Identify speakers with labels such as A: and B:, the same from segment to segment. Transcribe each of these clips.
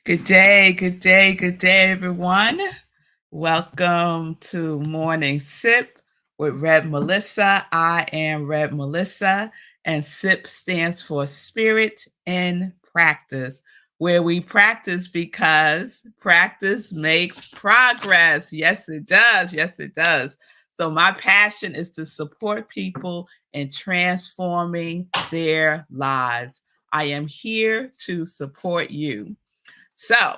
A: Good day, good day, good day, everyone. Welcome to Morning Sip with Rev Melissa. I am Rev Melissa, and SIP stands for Spirit in Practice, where we practice because practice makes progress. Yes, it does. Yes, it does. So, my passion is to support people in transforming their lives. I am here to support you. So,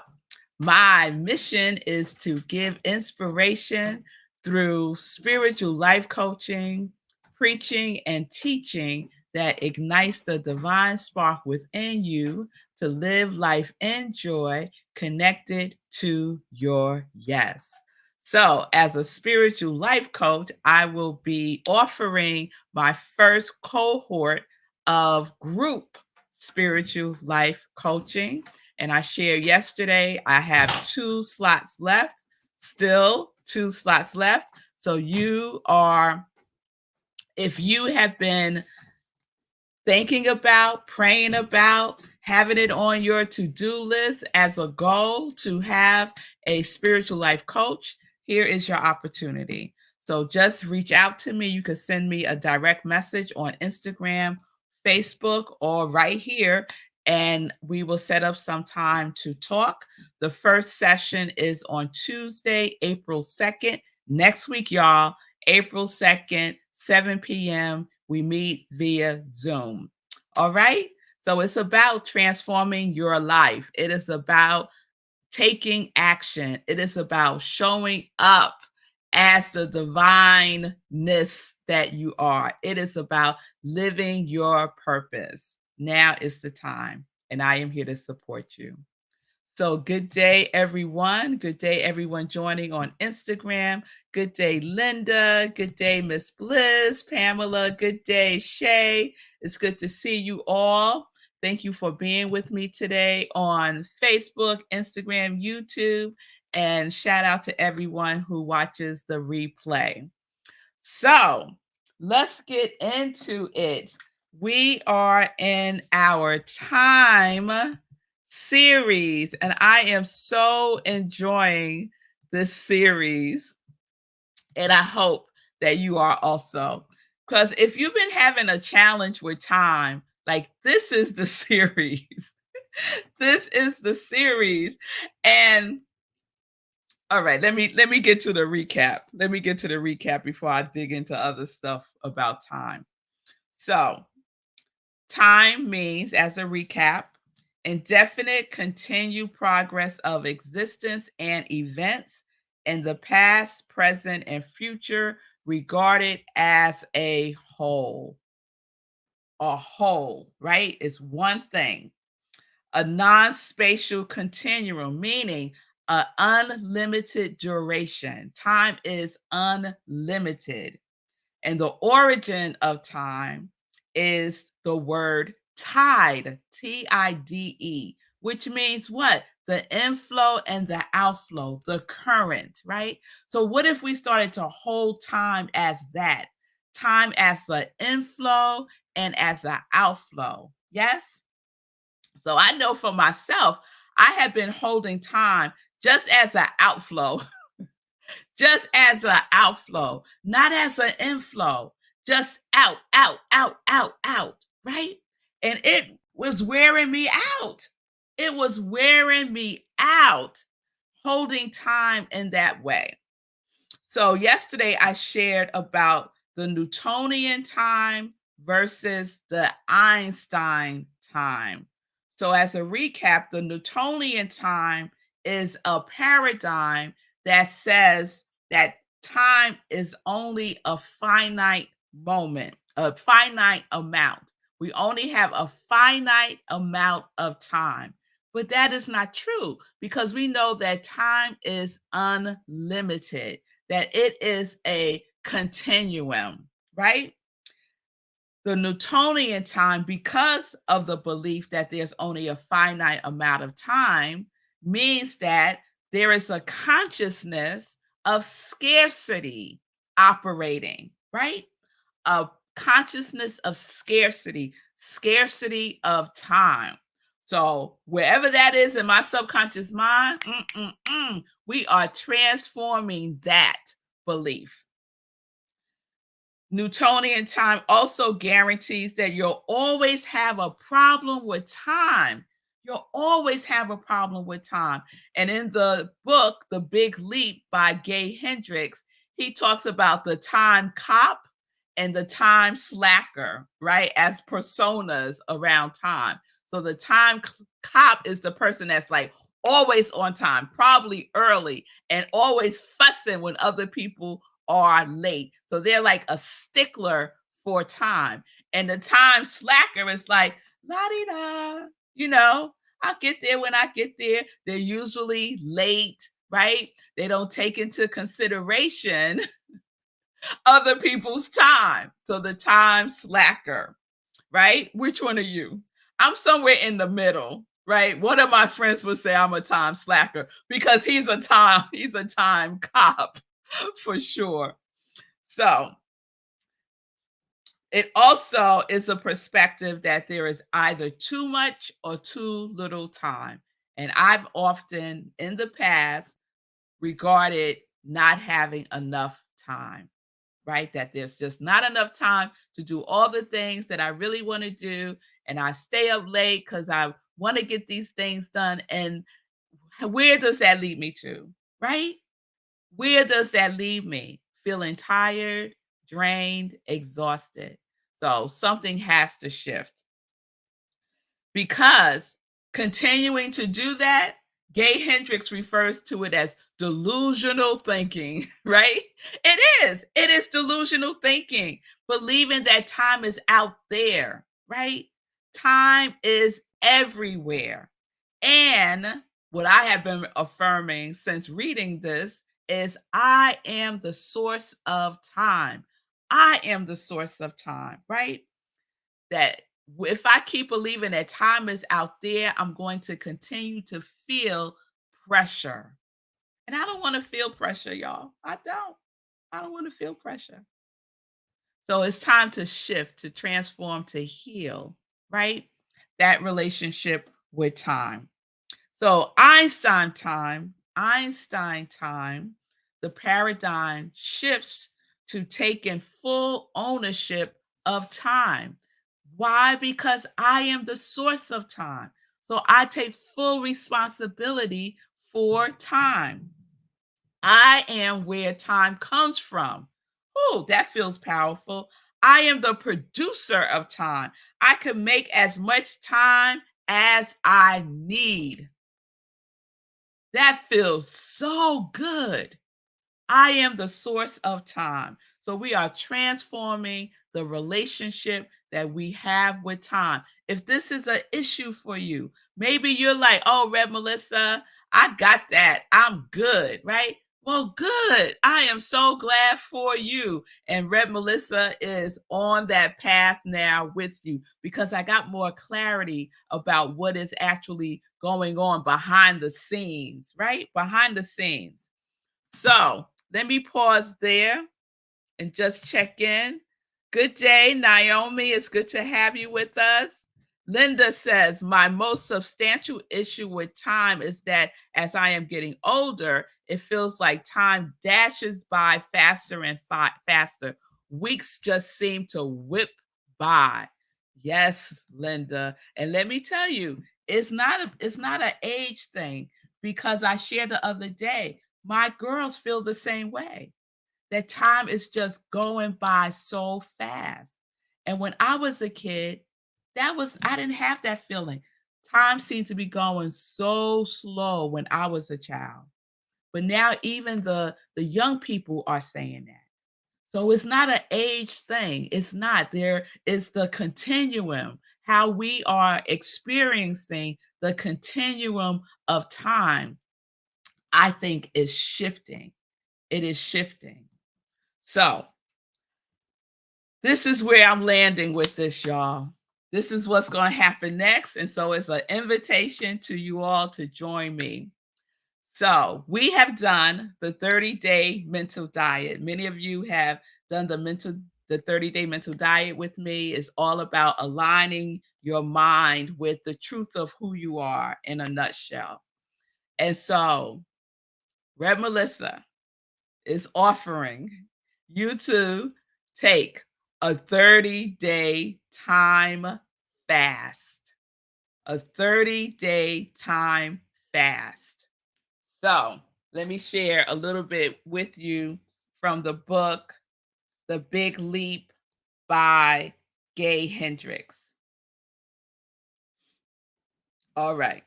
A: my mission is to give inspiration through spiritual life coaching, preaching, and teaching that ignites the divine spark within you to live life in joy, connected to your yes. So, as a spiritual life coach, I will be offering my first cohort of group spiritual life coaching, and I shared yesterday, I have 2 slots left, still 2 slots left. So if you have been thinking about, praying about, having it on your to-do list as a goal to have a spiritual life coach, here is your opportunity. So just reach out to me. You can send me a direct message on Instagram, Facebook, or right here, and we will set up some time to talk. The first session is on Tuesday, April 2nd. Next week, y'all, April 2nd, 7 p.m. We meet via Zoom. All right. So it's about transforming your life. It is about taking action. It is about showing up as the divineness that you are. It is about living your purpose. Now is the time, and I am here to support you. So, good day, everyone. Good day, everyone joining on Instagram. Good day, Linda. Good day, Miss Bliss, Pamela. Good day, Shay. It's good to see you all. Thank you for being with me today on Facebook, Instagram, YouTube, and shout out to everyone who watches the replay. So, let's get into it. We are in our time series, and I am so enjoying this series, and I hope that you are also. Because if you've been having a challenge with time, like this is the series. This is the series. And all right, let me get to the recap. Let me get to the recap before I dig into other stuff about time. So, time means, as a recap, indefinite continued progress of existence and events in the past, present, and future regarded as a whole. A whole, right? Is one thing. A non-spatial continuum, meaning an unlimited duration. Time is unlimited. And the origin of time is the word tide, Tide, which means what? The inflow and the outflow, the current, right? So, what if we started to hold time as that? Time as the inflow and as the outflow. Yes? So, I know for myself, I have been holding time just as an outflow, just as an outflow, not as an inflow, just out, out, out, out, out, right? And it was wearing me out. It was wearing me out holding time in that way. So, yesterday I shared about the Newtonian time versus the Einstein time. So, as a recap, the Newtonian time is a paradigm that says that time is only a finite moment, a finite amount. We only have a finite amount of time. But that is not true because we know that time is unlimited, that it is a continuum, right? The Newtonian time, because of the belief that there's only a finite amount of time, means that there is a consciousness of scarcity operating, right? A consciousness of scarcity, scarcity of time. So wherever that is in my subconscious mind, we are transforming that belief. Newtonian time also guarantees that you'll always have a problem with time. You'll always have a problem with time. And in the book, The Big Leap by Gay Hendricks, he talks about the time cop and the time slacker, right? As personas around time. So the time cop is the person that's like always on time, probably early, and always fussing when other people are late. So they're like a stickler for time. And the time slacker is like, la di da, you know, I'll get there when I get there. They're usually late, right? They don't take into consideration other people's time. So the time slacker, right? Which one are you? I'm somewhere in the middle, right? One of my friends would say I'm a time slacker because he's a time cop for sure. So it also is a perspective that there is either too much or too little time. And I've often in the past regarded not having enough time, right? That there's just not enough time to do all the things that I really want to do. And I stay up late because I want to get these things done. And where does that lead me to, right? Where does that leave me? Feeling tired, drained, exhausted. So something has to shift because continuing to do that, Gay Hendricks refers to it as delusional thinking, right? It is. It is delusional thinking, believing that time is out there, right? Time is everywhere. And what I have been affirming since reading this is I am the source of time. I am the source of time, right? That if I keep believing that time is out there, I'm going to continue to feel pressure. And I don't want to feel pressure, y'all. I don't. I don't want to feel pressure. So it's time to shift, to transform, to heal, right? That relationship with time. So Einstein time, the paradigm shifts to taking full ownership of time. Why? Because I am the source of time. So I take full responsibility for time. I am where time comes from. Oh, that feels powerful. I am the producer of time. I can make as much time as I need. That feels so good. I am the source of time. So we are transforming the relationship that we have with time. If this is an issue for you, maybe you're like, oh, Rev Melissa, I got that. I'm good, right? Well, good. I am so glad for you. And Rev Melissa is on that path now with you because I got more clarity about what is actually going on behind the scenes, right? Behind the scenes. So let me pause there and just check in. Good day, Naomi. It's good to have you with us. Linda says, my most substantial issue with time is that as I am getting older, it feels like time dashes by faster and faster. Weeks just seem to whip by. Yes, Linda. And let me tell you, it's not an age thing because I shared the other day, my girls feel the same way that time is just going by so fast. And when I was a kid, I didn't have that feeling. Time seemed to be going so slow when I was a child. But now even the young people are saying that. So it's not an age thing. It's not. There is the continuum, how we are experiencing the continuum of time, I think is shifting. It is shifting. So this is where I'm landing with this, y'all. This is what's going to happen next. And so it's an invitation to you all to join me. So we have done the 30-day mental diet. Many of you have done the mental the 30-day mental diet with me is all about aligning your mind with the truth of who you are in a nutshell. And so, Rev Melissa is offering you to take a 30-day time fast. A 30-day time fast. So, let me share a little bit with you from the book, The Big Leap by Gay Hendricks. All right.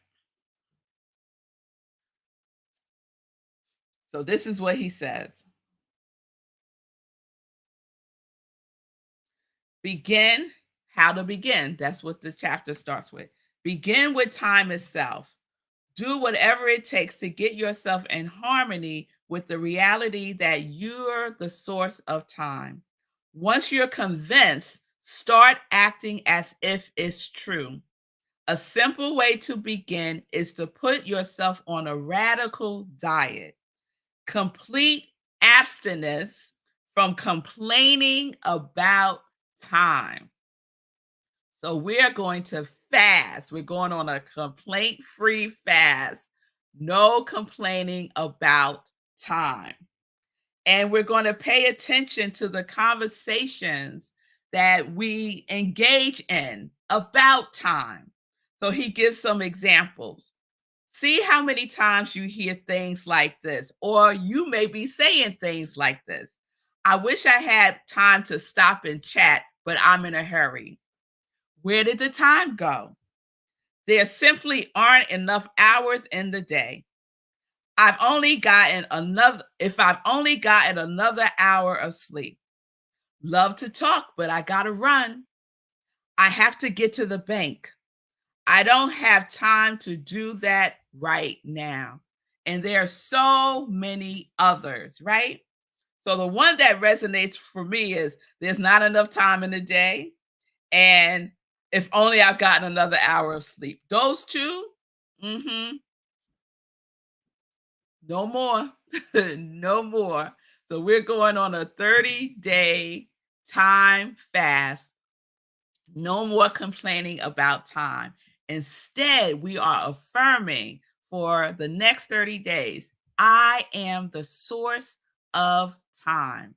A: So, this is what he says. Begin, how to begin. That's what the chapter starts with. Begin with time itself. Do whatever it takes to get yourself in harmony with the reality that you're the source of time. Once you're convinced, start acting as if it's true. A simple way to begin is to put yourself on a radical diet. Complete abstinence from complaining about time. So we're going to fast. We're going on a complaint-free fast. No complaining about time. And we're going to pay attention to the conversations that we engage in about time. So he gives some examples. See how many times you hear things like this, or you may be saying things like this. I wish I had time to stop and chat, but I'm in a hurry. Where did the time go? There simply aren't enough hours in the day. If I've only gotten another hour of sleep. Love to talk, but I gotta run. I have to get to the bank. I don't have time to do that right now. And there are so many others, right? So the one that resonates for me is there's not enough time in the day. And if only I've gotten another hour of sleep. Those 2, no more. No more. So we're going on a 30-day time fast. No more complaining about time. Instead, we are affirming for the next 30 days, I am the source of time.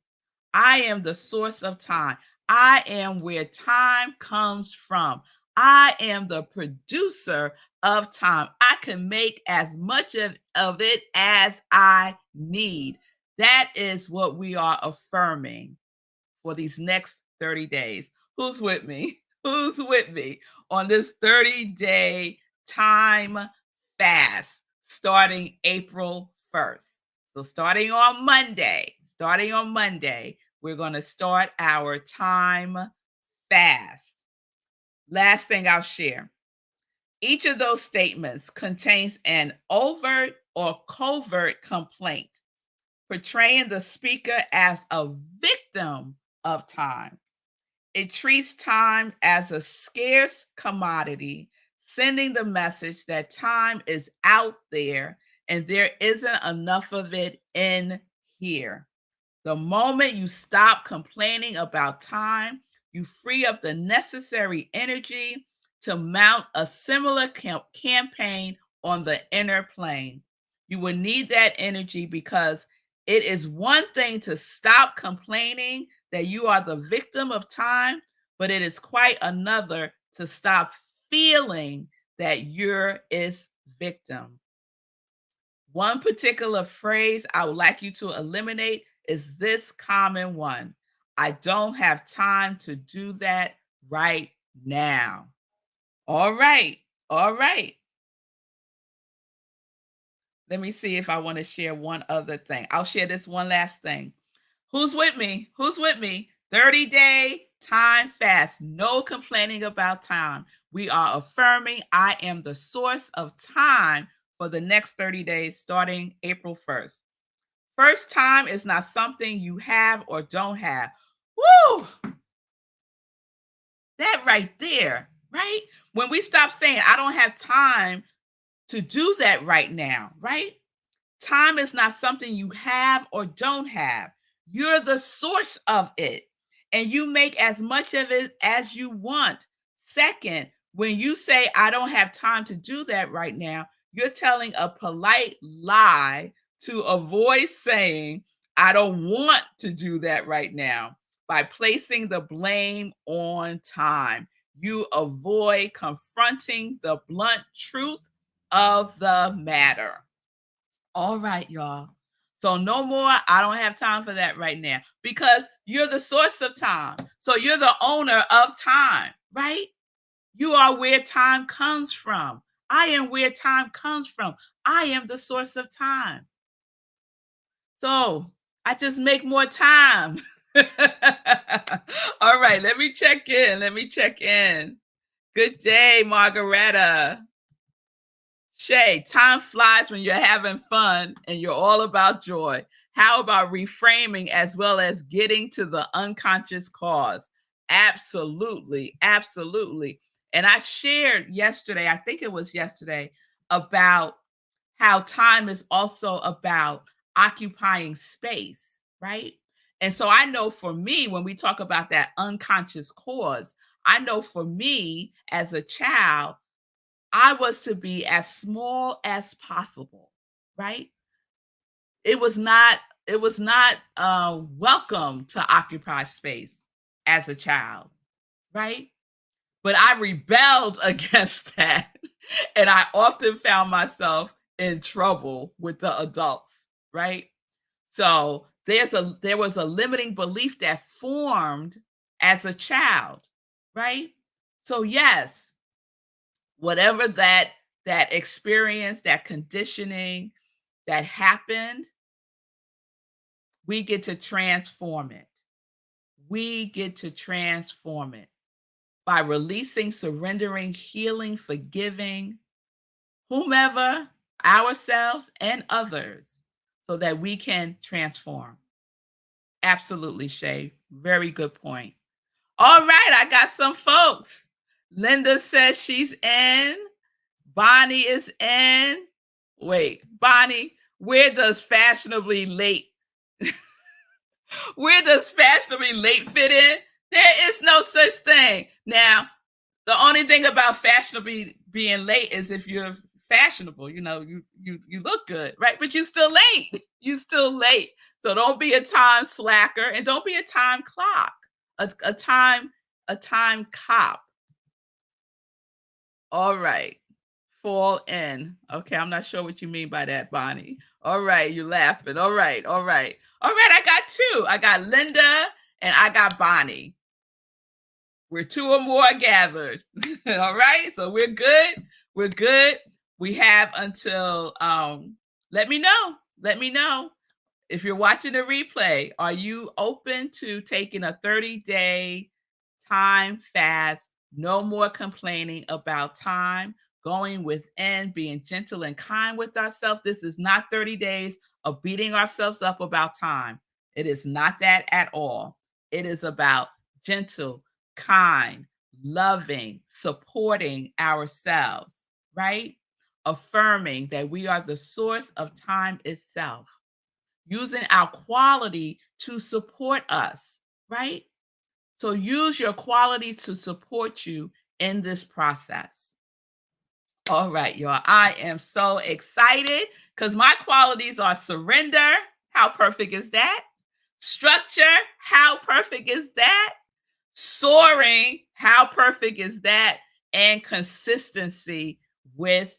A: I am the source of time. I am where time comes from. I am the producer of time. I can make as much of it as I need. That is what we are affirming for these next 30 days. Who's with me? Who's with me on this 30-day time fast starting April 1st? So starting on Monday, we're going to start our time fast. Last thing I'll share. Each of those statements contains an overt or covert complaint, portraying the speaker as a victim of time. It treats time as a scarce commodity, sending the message that time is out there and there isn't enough of it in here. The moment you stop complaining about time, you free up the necessary energy to mount a similar campaign on the inner plane. You will need that energy because it is one thing to stop complaining that you are the victim of time, but it is quite another to stop feeling that you're its victim. One particular phrase I would like you to eliminate is this common one. I don't have time to do that right now. All right. All right. Let me see if I want to share one other thing. I'll share this one last thing. Who's with me? Who's with me? 30-day time fast. No complaining about time. We are affirming I am the source of time for the next 30 days starting April 1st. First time is not something you have or don't have. Woo! That right there, right? When we stop saying, I don't have time to do that right now, right? Time is not something you have or don't have. You're the source of it. and you make as much of it as you want. Second, when you say, I don't have time to do that right now, you're telling a polite lie to avoid saying, I don't want to do that right now. By placing the blame on time, you avoid confronting the blunt truth of the matter. All right, y'all. So no more, I don't have time for that right now because you're the source of time. So you're the owner of time, right? You are where time comes from. I am where time comes from. I am the source of time. So I just make more time. All right, let me check in. Let me check in. Good day, Margaretta. Shay, time flies when you're having fun and you're all about joy. How about reframing as well as getting to the unconscious cause? Absolutely, absolutely. And I shared yesterday, I think it was yesterday, about how time is also about occupying space, right? And so I know for me, when we talk about that unconscious cause, I know for me as a child, I was to be as small as possible, right? It was not welcome to occupy space as a child, right? But I rebelled against that, and I often found myself in trouble with the adults, right? So there was a limiting belief that formed as a child, right? So yes, whatever that experience, that conditioning that happened, we get to transform it. We get to transform it by releasing, surrendering, healing, forgiving whomever, ourselves and others, so that we can transform. Absolutely, Shay. Very good point. All right, I got some folks. Linda says she's in. Bonnie is in. Wait, Bonnie, where does fashionably late fit in? There is no such thing. Now, the only thing about fashionably being late is if you're fashionable, you look good, right? But you're still late. You still late. So don't be a time slacker and don't be a time clock, a time cop. All right. Fall in. Okay, I'm not sure what you mean by that, Bonnie. All right, you're laughing. All right, all right. All right, I got two. I got Linda and I got Bonnie. We're two or more gathered. All right, so we're good. We're good. We have until let me know. Let me know. If you're watching the replay, are you open to taking a 30-day time fast? No more complaining about time, going within, being gentle and kind with ourselves. This is not 30 days of beating ourselves up about time. It is not that at all. It is about gentle, kind, loving, supporting ourselves, right? Affirming that we are the source of time itself, using our quality to support us, right? So use your quality to support you in this process. All right, y'all. I am so excited because my qualities are surrender. How perfect is that? Structure. How perfect is that? Soaring. How perfect is that? And consistency with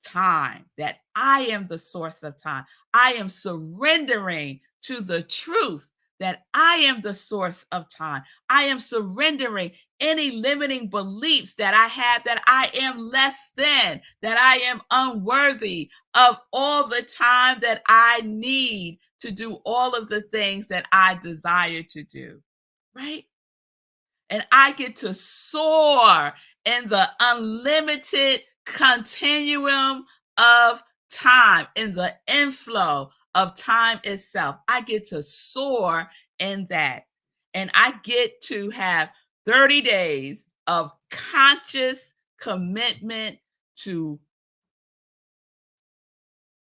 A: time, that I am the source of time. I am surrendering to the truth that I am the source of time. I am surrendering any limiting beliefs that I have, that I am less than, that I am unworthy of all the time that I need to do all of the things that I desire to do, right? And I get to soar in the unlimited continuum of time, in the inflow of time itself. I get to soar in that. And I get to have 30 days of conscious commitment to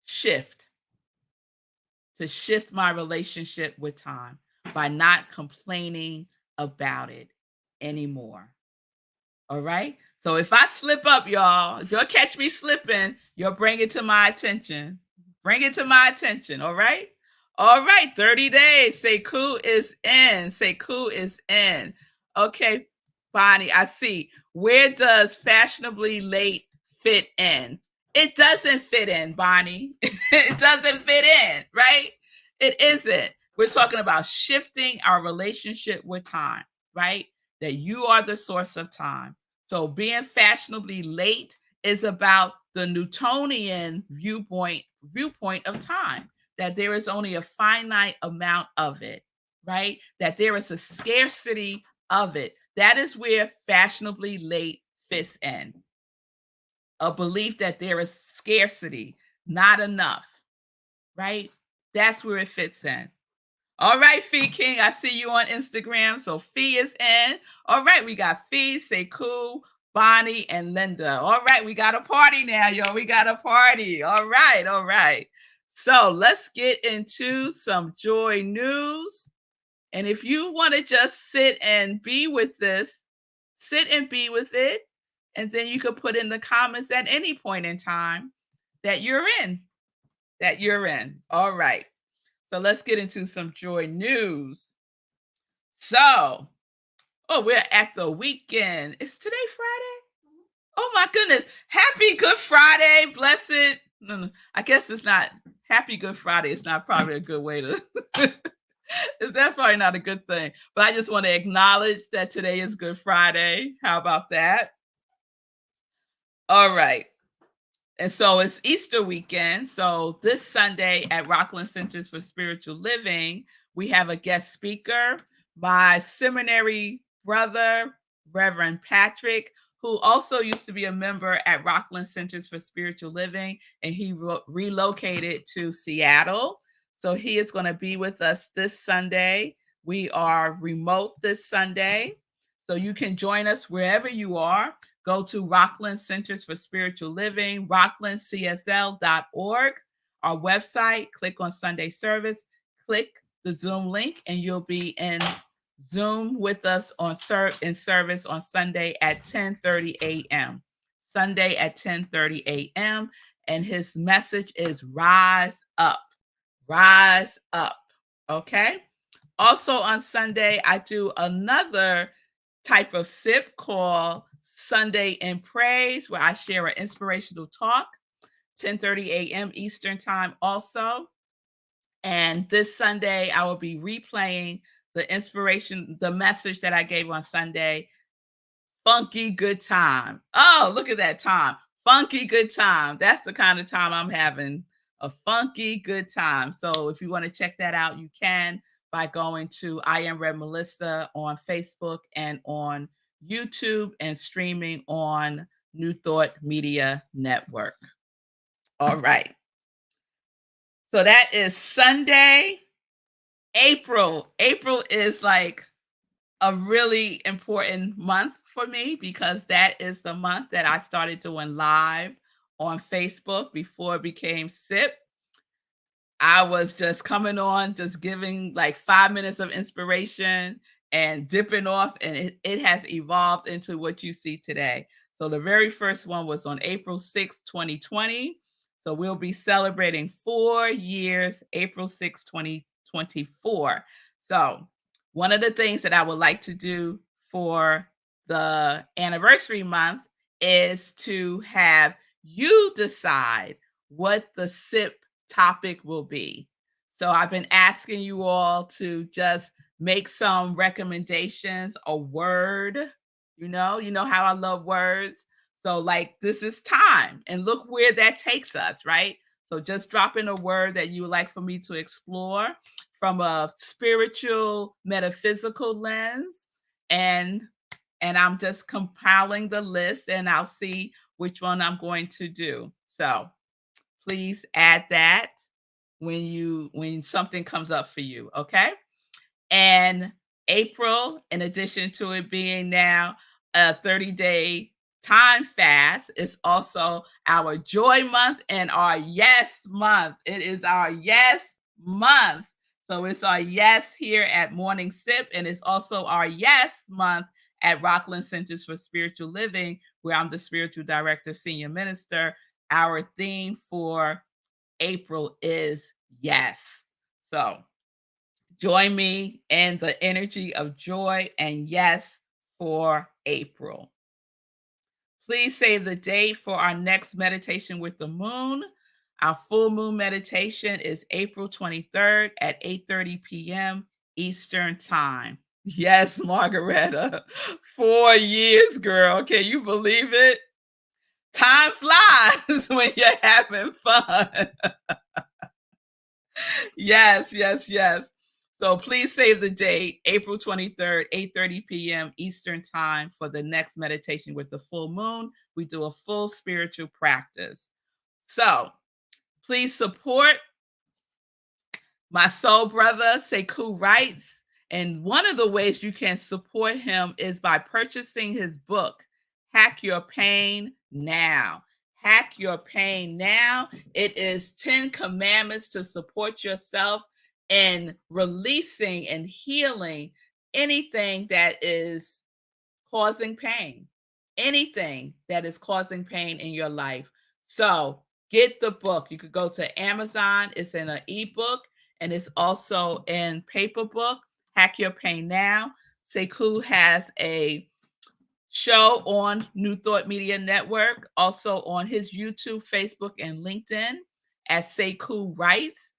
A: shift, to shift my relationship with time by not complaining about it anymore. All right. So if I slip up, y'all, if you'll catch me slipping, you'll bring it to my attention. Bring it to my attention. All right. All right. 30 days. Say cool is in. Say cool is in. Okay, Bonnie, I see. Where does fashionably late fit in? It doesn't fit in, Bonnie. It doesn't fit in, right? It isn't. We're talking about shifting our relationship with time, right? That you are the source of time. So being fashionably late is about the Newtonian viewpoint of time, that there is only a finite amount of it, right? That there is a scarcity of it. That is where fashionably late fits in. A belief that there is scarcity, not enough, right? That's where it fits in. All right, Fee King, I see you on Instagram. So Fee is in. All right, we got Fee, Say Cool, Bonnie, and Linda. All right, we got a party now, yo. We got a party. All right, all right. So let's get into some joy news. And if you want to just sit and be with this, sit and be with it. And then you could put in the comments at any point in time that you're in, that you're in. All right. So let's get into some joy news. So, oh, we're at the weekend. Is today Friday? Oh my goodness. Happy Good Friday. Blessed. No, I guess it's not Happy Good Friday. It's not probably a good way to is that probably not a good thing? But I just want to acknowledge that today is Good Friday. How about that? All right. And so it's Easter weekend. So this Sunday at Rockland Centers for Spiritual Living, we have a guest speaker, my seminary brother, Reverend Patrick, who also used to be a member at Rockland Centers for Spiritual Living, and he relocated to Seattle. So he is going to be with us this Sunday. We are remote this Sunday. So you can join us wherever you are. Go to Rockland Centers for Spiritual Living, rocklandcsl.org, our website, click on Sunday service, click the Zoom link, and you'll be in Zoom with us in service on Sunday at 10:30 a.m. Sunday at 10:30 a.m. And his message is rise up, rise up. Okay. Also on Sunday, I do another type of sip called Sunday in Praise, where I share an inspirational talk, 10:30 a.m. Eastern time also. And this Sunday, I will be replaying the message that I gave on Sunday, Funky Good Time. Oh, look at that time. Funky Good Time. That's the kind of time I'm having, a funky good time. So if you want to check that out, you can by going to I Am Rev Melissa on Facebook and on YouTube and streaming on New Thought Media Network. All right. So that is Sunday, April. April is like a really important month for me because that is the month that I started doing live on Facebook before it became SIP. I was just coming on, just giving like 5 minutes of inspiration and dipping off, and it has evolved into what you see today. So the very first one was on April 6, 2020. So we'll be celebrating 4 years, April 6, 2024. So one of the things that I would like to do for the anniversary month is to have you decide what the SIP topic will be. So I've been asking you all to just make some recommendations, a word, you know how I love words. So like this is time, and look where that takes us, right? So just drop in a word that you would like for me to explore from a spiritual, metaphysical lens, and I'm just compiling the list, and I'll see which one I'm going to do. So please add that when something comes up for you, okay? And April, in addition to it being now a 30-day time fast, is also our joy month and our yes month. It is our yes month. So it's our yes here at Morning Sip, and it's also our yes month at Rockland Centers for Spiritual Living, where I'm the spiritual director, senior minister. Our theme for April is yes. So join me in the energy of joy and yes for April. Please save the date for our next meditation with the moon. Our full moon meditation is April 23rd at 8:30 p.m. Eastern Time. Yes, Margareta. 4 years, girl. Can you believe it? Time flies when you're having fun. Yes, yes, yes. So please save the date, April 23rd, 8:30 p.m. Eastern Time for the next meditation with the full moon. We do a full spiritual practice. So please support my soul brother, Sekou Wrights. And one of the ways you can support him is by purchasing his book, Hack Your Pain Now. Hack Your Pain Now. It is 10 commandments to support yourself in releasing and healing anything that is causing pain, anything that is causing pain in your life. So get the book. You could go to Amazon. It's in an ebook and it's also in paper book. Hack Your Pain Now. Sekou has a show on New Thought Media Network, also on his YouTube, Facebook, and LinkedIn at Sekou Wrights.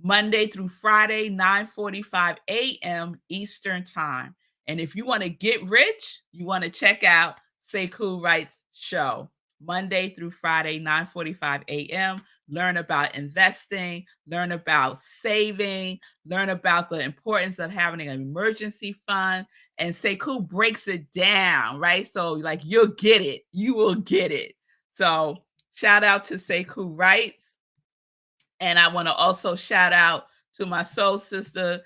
A: Monday through Friday, 9:45 a.m. Eastern Time. And if you want to get rich, you want to check out Sekou Wright's show. Monday through Friday, 9:45 a.m. Learn about investing, learn about saving, learn about the importance of having an emergency fund. And Sekou breaks it down, right? So, like, you'll get it. You will get it. So, shout out to Sekou Wrights. And I want to also shout out to my soul sister,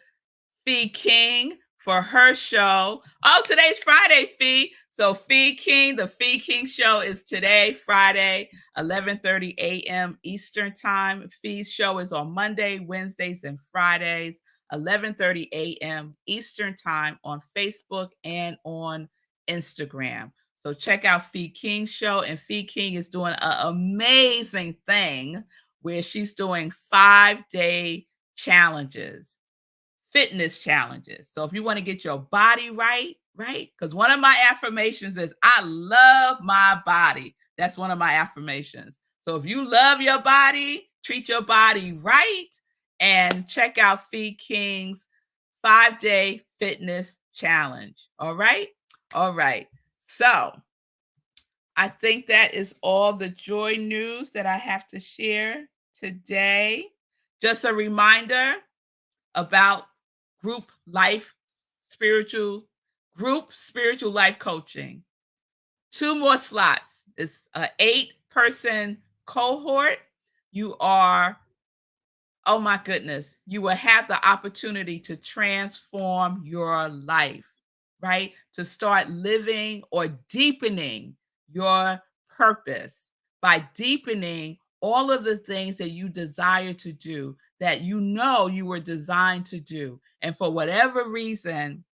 A: Fee King, for her show. Oh, today's Friday, Fee. So Fee King, the Fee King show is today, Friday, 11:30 a.m. Eastern Time. Fee's show is on Monday, Wednesdays, and Fridays, 11:30 a.m. Eastern Time on Facebook and on Instagram. So check out Fee King's show. And Fee King is doing an amazing thing where she's doing 5-day challenges, fitness challenges. So if you want to get your body right, right? Because one of my affirmations is I love my body. That's one of my affirmations. So if you love your body, treat your body right, and check out Fee King's 5-day fitness challenge. All right. All right. So I think that is all the joy news that I have to share today. Just a reminder about group life spiritual group spiritual life coaching. 2 more slots. It's an 8-person cohort. You are, oh my goodness, you will have the opportunity to transform your life, right? To start living or deepening your purpose by deepening all of the things that you desire to do, that you know you were designed to do. And for whatever reason,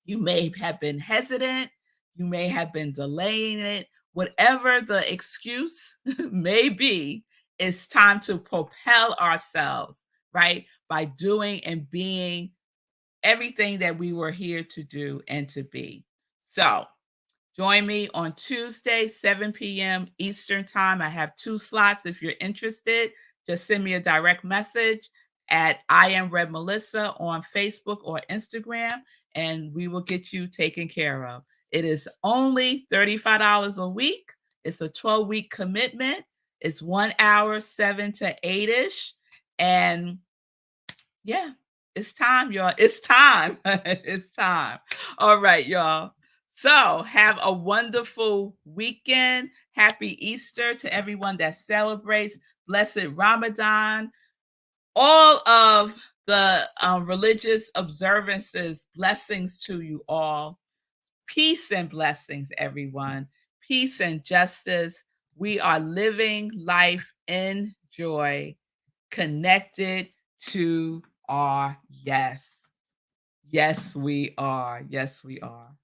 A: you may have been hesitant, you may have been delaying it, whatever the excuse may be, it's time to propel ourselves, right? By doing and being everything that we were here to do and to be. So, join me on Tuesday, 7 p.m. Eastern Time. I have 2 slots. If you're interested, just send me a direct message at iamrevmelissa on Facebook or Instagram, and we will get you taken care of. It is only $35 a week. It's a 12-week commitment. It's 1 hour, 7 to 8-ish. And yeah, it's time, y'all. It's time. It's time. All right, y'all. So have a wonderful weekend. Happy Easter to everyone that celebrates. Blessed Ramadan. All of the religious observances, blessings to you all. Peace and blessings, everyone. Peace and justice. We are living life in joy, connected to are. Yes. Yes, we are. Yes, we are.